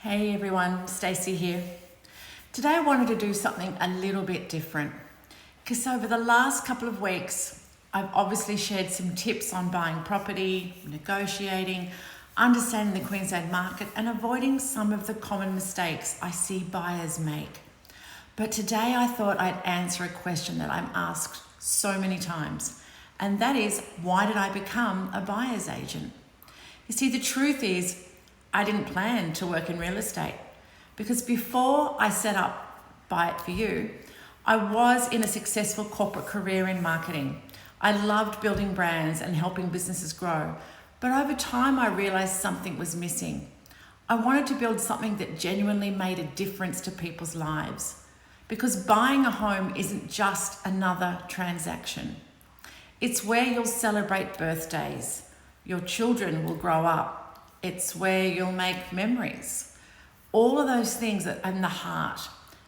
Hey everyone, Stacey here. Today I wanted to do something a little bit different because over the last couple of weeks I've obviously shared some tips on buying property, negotiating, understanding the Queensland market and avoiding some of the common mistakes I see buyers make. But today I thought I'd answer a question that I'm asked so many times, and that is, why did I become a buyer's agent? You see, the truth is I didn't plan to work in real estate because before I set up Buy It For You, I was in a successful corporate career in marketing. I loved building brands and helping businesses grow, but over time I realized something was missing. I wanted to build something that genuinely made a difference to people's lives, because buying a home isn't just another transaction. It's where you'll celebrate birthdays, your children will grow up, it's where you'll make memories. All of those things are in the heart.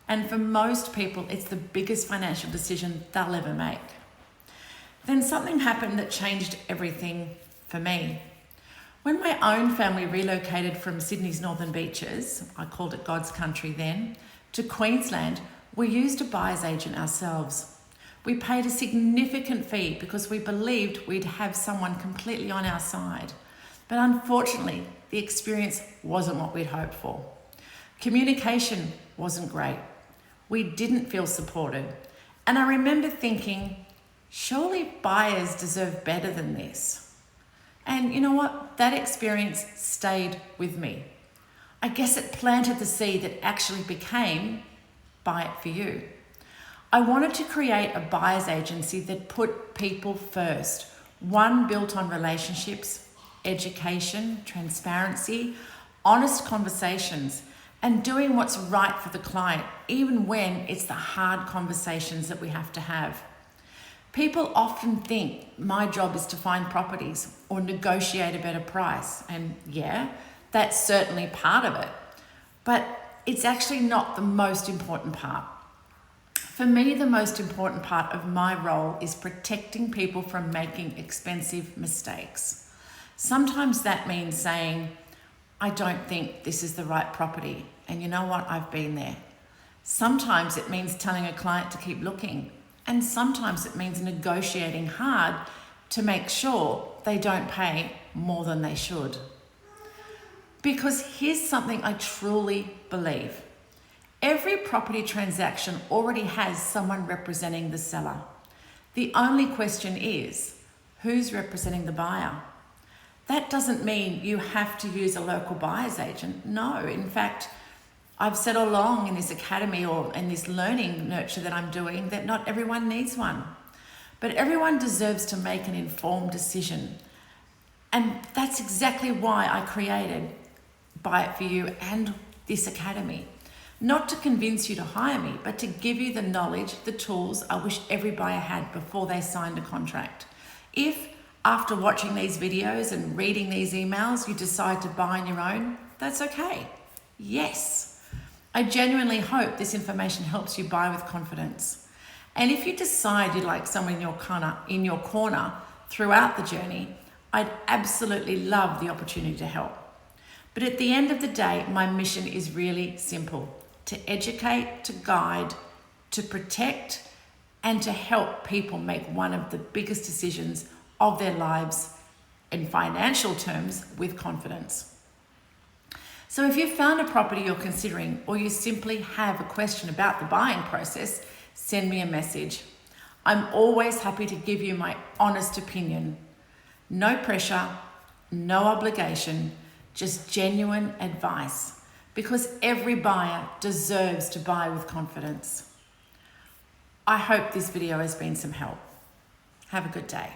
And for most people, it's the biggest financial decision they'll ever make. Then something happened that changed everything for me. When my own family relocated from Sydney's northern beaches, I called it God's country then, to Queensland, we used a buyer's agent ourselves. We paid a significant fee because we believed we'd have someone completely on our side. But unfortunately, the experience wasn't what we'd hoped for. Communication wasn't great. We didn't feel supported. And I remember thinking, surely buyers deserve better than this. And you know what? That experience stayed with me. I guess it planted the seed that actually became Buy It For You. I wanted to create a buyer's agency that put people first, one built on relationships, education, transparency, honest conversations, and doing what's right for the client, even when it's the hard conversations that we have to have. People often think my job is to find properties or negotiate a better price, and yeah, that's certainly part of it, but it's actually not the most important part. For me, the most important part of my role is protecting people from making expensive mistakes. Sometimes that means saying, I don't think this is the right property. And you know what? I've been there. Sometimes it means telling a client to keep looking. And sometimes it means negotiating hard to make sure they don't pay more than they should. Because here's something I truly believe. Every property transaction already has someone representing the seller. The only question is, who's representing the buyer? That doesn't mean you have to use a local buyer's agent. No, in fact, I've said all along in this academy or in this learning nurture that I'm doing that not everyone needs one. But everyone deserves to make an informed decision. And that's exactly why I created Buy It For You and this academy. Not to convince you to hire me, but to give you the knowledge, the tools I wish every buyer had before they signed a contract. If after watching these videos and reading these emails, you decide to buy on your own, that's okay. Yes. I genuinely hope this information helps you buy with confidence. And if you decide you'd like someone in your corner throughout the journey, I'd absolutely love the opportunity to help. But at the end of the day, my mission is really simple: to educate, to guide, to protect, and to help people make one of the biggest decisions of their lives in financial terms with confidence. So if you've found a property you're considering, or you simply have a question about the buying process, send me a message. I'm always happy to give you my honest opinion. No pressure, no obligation, just genuine advice, because every buyer deserves to buy with confidence. I hope this video has been some help. Have a good day.